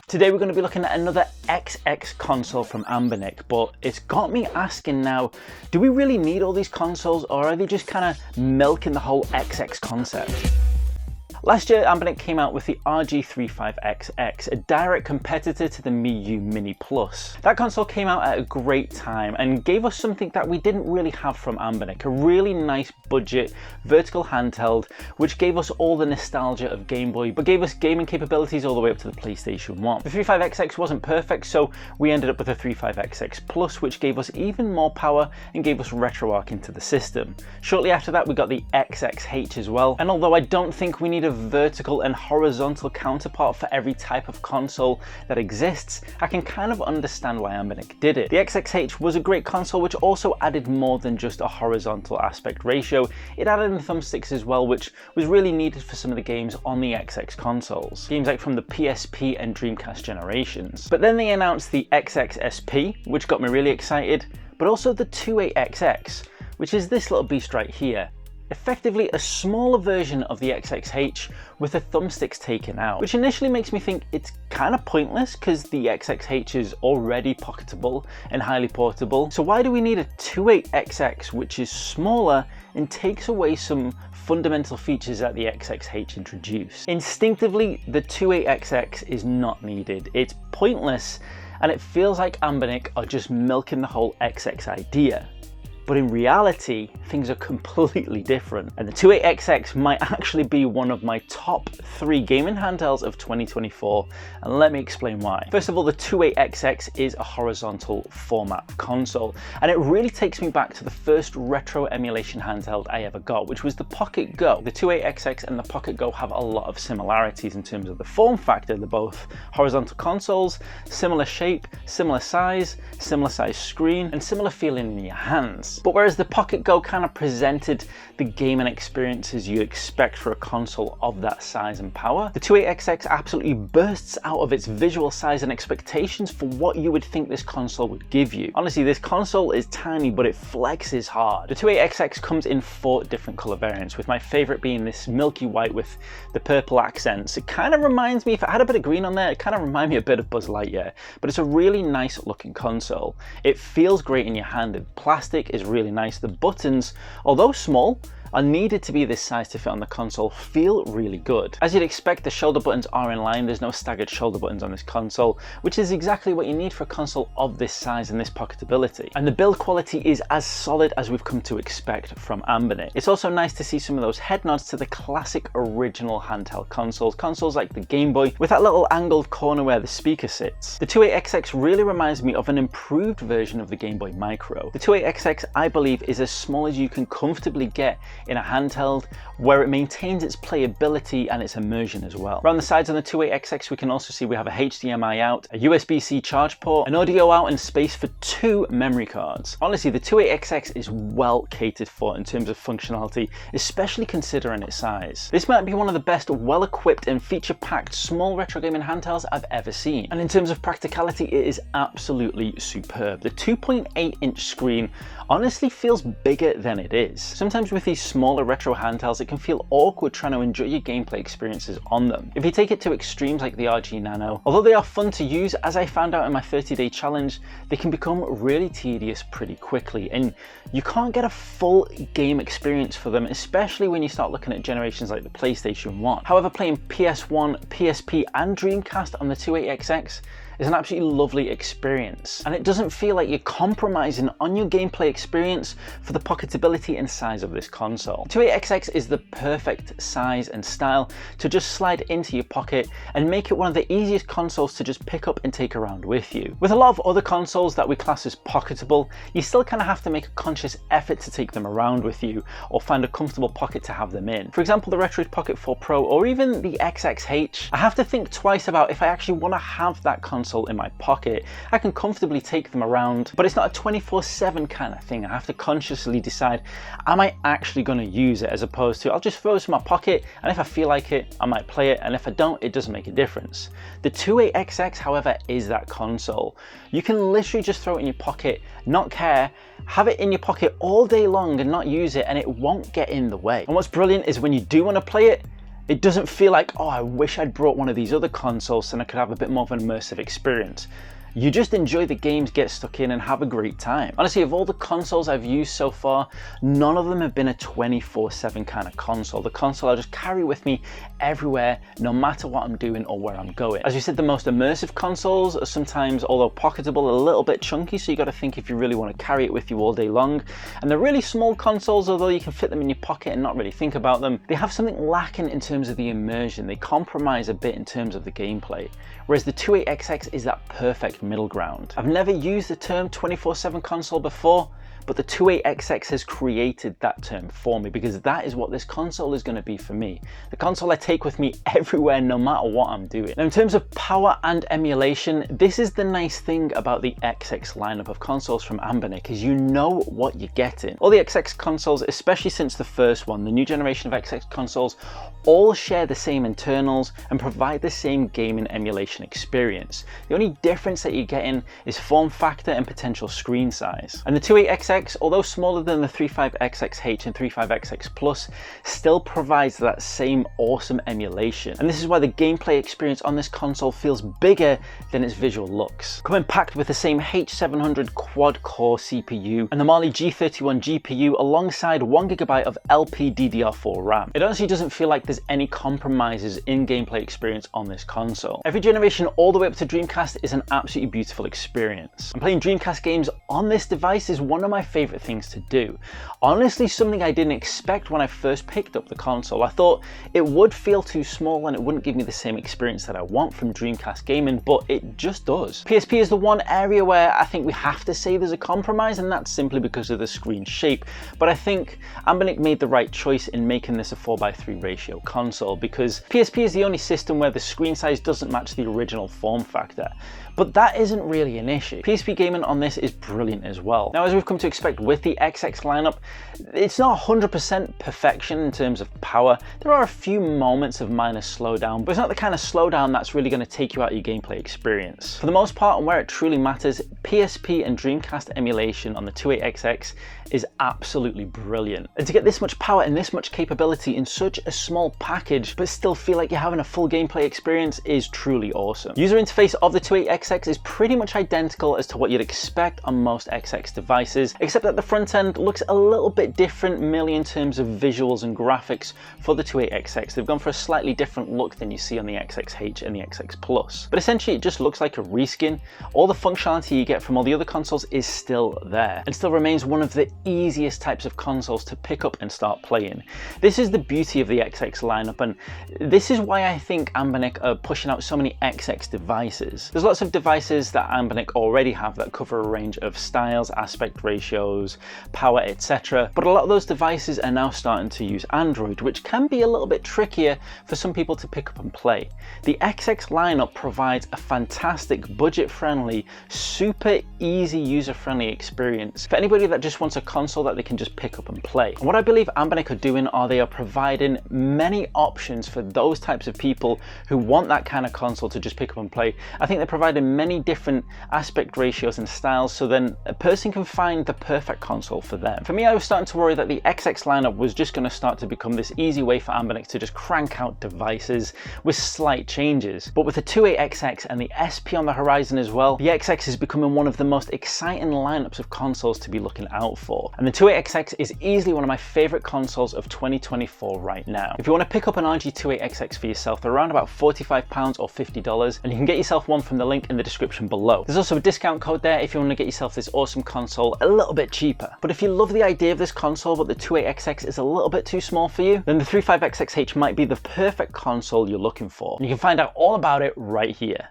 Today we're going to be looking at another XX console from Anbernic, but it's got me asking now, do we really need all these consoles, or are they just kind of milking the whole XX concept? Last year, Anbernic came out with the RG28XX, a direct competitor to the Miyoo Mini Plus. That console came out at a great time and gave us something that we didn't really have from Anbernic, a really nice budget vertical handheld, which gave us all the nostalgia of Game Boy, but gave us gaming capabilities all the way up to the PlayStation 1. The 35XX wasn't perfect, so we ended up with a 35XX Plus, which gave us even more power and gave us RetroArch into the system. Shortly after that, we got the XXH as well, and although I don't think we need a vertical and horizontal counterpart for every type of console that exists, I can kind of understand why Anbernic did it. The XXH was a great console which also added more than just a horizontal aspect ratio. It added in thumbsticks as well, which was really needed for some of the games on the XX consoles. Games like from the PSP and Dreamcast generations. But then they announced the XXSP, which got me really excited, but also the 28XX, which is this little beast right here. Effectively a smaller version of the XXH with the thumbsticks taken out, which initially makes me think it's kind of pointless because the XXH is already pocketable and highly portable. So why do we need a 28XX which is smaller and takes away some fundamental features that the XXH introduced? Instinctively, the 28XX is not needed. It's pointless and it feels like Anbernic are just milking the whole XX idea. But in reality, things are completely different. And the 28XX might actually be one of my top 3 gaming handhelds of 2024, and let me explain why. First of all, the 28XX is a horizontal format console, and it really takes me back to the first retro emulation handheld I ever got, which was the Pocket Go. The 28XX and the Pocket Go have a lot of similarities in terms of the form factor. They're both horizontal consoles, similar shape, similar size screen, and similar feeling in your hands. But whereas the Pocket Go kind of presented the gaming experiences you expect for a console of that size and power, the 28XX absolutely bursts out of its visual size and expectations for what you would think this console would give you. Honestly, this console is tiny, but it flexes hard. The 28XX comes in 4 different color variants, with my favorite being this milky white with the purple accents. It kind of reminds me, if it had a bit of green on there, it kind of reminds me a bit of Buzz Lightyear, but it's a really nice looking console. It feels great in your hand. The plastic is really nice. The buttons, although small, are needed to be this size to fit on the console, feel really good. As you'd expect, the shoulder buttons are in line. There's no staggered shoulder buttons on this console, which is exactly what you need for a console of this size and this pocketability. And the build quality is as solid as we've come to expect from Anbernic. It's also nice to see some of those head nods to the classic original handheld consoles like the Game Boy, with that little angled corner where the speaker sits. The 28XX really reminds me of an improved version of the Game Boy Micro. The 28XX, I believe, is as small as you can comfortably get in a handheld, where it maintains its playability and its immersion as well. Around the sides on the 28XX, we can also see we have a HDMI out, a USB-C charge port, an audio out, and space for 2 memory cards. Honestly, the 28XX is well catered for in terms of functionality, especially considering its size. This might be one of the best well-equipped and feature-packed small retro gaming handhelds I've ever seen. And in terms of practicality, it is absolutely superb. The 2.8-inch screen honestly feels bigger than it is. Sometimes with these smaller retro handhelds, it can feel awkward trying to enjoy your gameplay experiences on them. If you take it to extremes like the RG Nano, although they are fun to use, as I found out in my 30-day challenge, they can become really tedious pretty quickly, and you can't get a full game experience for them, especially when you start looking at generations like the PlayStation 1. However, playing PS1, PSP and Dreamcast on the 28XX is an absolutely lovely experience, and it doesn't feel like you're compromising on your gameplay experience for the pocketability and size of this console. 28XX is the perfect size and style to just slide into your pocket and make it one of the easiest consoles to just pick up and take around with you. With a lot of other consoles that we class as pocketable, you still kind of have to make a conscious effort to take them around with you or find a comfortable pocket to have them in. For example, the Retro Pocket 4 Pro or even the XXH, I have to think twice about if I actually want to have that console in my pocket. I can comfortably take them around, but it's not a 24/7 kind of thing. I have to consciously decide, am I actually going to use it, as opposed to I'll just throw this in my pocket, and if I feel like it, I might play it, and if I don't, it doesn't make a difference. The 28XX, however, is that console. You can literally just throw it in your pocket, not care, have it in your pocket all day long and not use it, and it won't get in the way. And what's brilliant is when you do want to play it, It doesn't feel like, oh, I wish I'd brought one of these other consoles so I could have a bit more of an immersive experience. You just enjoy the games, get stuck in and have a great time. Honestly, of all the consoles I've used so far, none of them have been a 24/7 kind of console. The console I just carry with me everywhere, no matter what I'm doing or where I'm going. As we said, the most immersive consoles are sometimes, although pocketable, a little bit chunky, so you got to think if you really want to carry it with you all day long. And the really small consoles, although you can fit them in your pocket and not really think about them, they have something lacking in terms of the immersion. They compromise a bit in terms of the gameplay. Whereas the 28XX is that perfect middle ground. I've never used the term 24/7 console before, but the 28XX has created that term for me because that is what this console is going to be for me. The console I take with me everywhere, no matter what I'm doing. Now, in terms of power and emulation, this is the nice thing about the XX lineup of consoles from Anbernic, is you know what you're getting. All the XX consoles, especially since the first one, the new generation of XX consoles, all share the same internals and provide the same gaming emulation experience. The only difference that you're getting is form factor and potential screen size. And the 28XX, although smaller than the 35XXH and 35XX Plus, still provides that same awesome emulation. And this is why the gameplay experience on this console feels bigger than its visual looks. Coming packed with the same H700 quad-core CPU and the Mali G31 GPU alongside 1GB of LPDDR4 RAM. It honestly doesn't feel like there's any compromises in gameplay experience on this console. Every generation all the way up to Dreamcast is an absolutely beautiful experience. And playing Dreamcast games on this device is one of my favorite things to do. Honestly, something I didn't expect when I first picked up the console. I thought it would feel too small and it wouldn't give me the same experience that I want from Dreamcast gaming, but it just does. PSP is the one area where I think we have to say there's a compromise, and that's simply because of the screen shape. But I think Anbernic made the right choice in making this a 4:3 ratio console, because PSP is the only system where the screen size doesn't match the original form factor. But that isn't really an issue. PSP gaming on this is brilliant as well. Now, as we've come to expect with the XX lineup, it's not 100% perfection in terms of power. There are a few moments of minor slowdown, but it's not the kind of slowdown that's really going to take you out of your gameplay experience. For the most part, and where it truly matters, PSP and Dreamcast emulation on the 28XX is absolutely brilliant. And to get this much power and this much capability in such a small package, but still feel like you're having a full gameplay experience, is truly awesome. User interface of the 28XX is pretty much identical as to what you'd expect on most XX devices, except that the front end looks a little bit different, merely in terms of visuals and graphics for the 28XX. They've gone for a slightly different look than you see on the XXH and the XX Plus. But essentially it just looks like a reskin. All the functionality you get from all the other consoles is still there, and still remains one of the easiest types of consoles to pick up and start playing. This is the beauty of the XX lineup, and this is why I think Anbernic are pushing out so many XX devices. There's lots of devices that Anbernic already have that cover a range of styles, aspect ratios, power, etc. But a lot of those devices are now starting to use Android, which can be a little bit trickier for some people to pick up and play. The XX lineup provides a fantastic, budget-friendly, super easy, user-friendly experience for anybody that just wants a console that they can just pick up and play. And what I believe Anbernic are doing are they are providing many options for those types of people who want that kind of console to just pick up and play. I think they're providing many different aspect ratios and styles, so then a person can find the perfect console for them. For me, I was starting to worry that the XX lineup was just going to start to become this easy way for Anbernic to just crank out devices with slight changes. But with the 28XX and the SP on the horizon as well, the XX is becoming one of the most exciting lineups of consoles to be looking out for. And the 28XX is easily one of my favorite consoles of 2024 right now. If you want to pick up an RG28XX for yourself, they're around about £45 or $50, and you can get yourself one from the link in the description below. There's also a discount code there if you want to get yourself this awesome console a little bit cheaper. But if you love the idea of this console but the 28XX is a little bit too small for you, then the 35XXH might be the perfect console you're looking for. And you can find out all about it right here.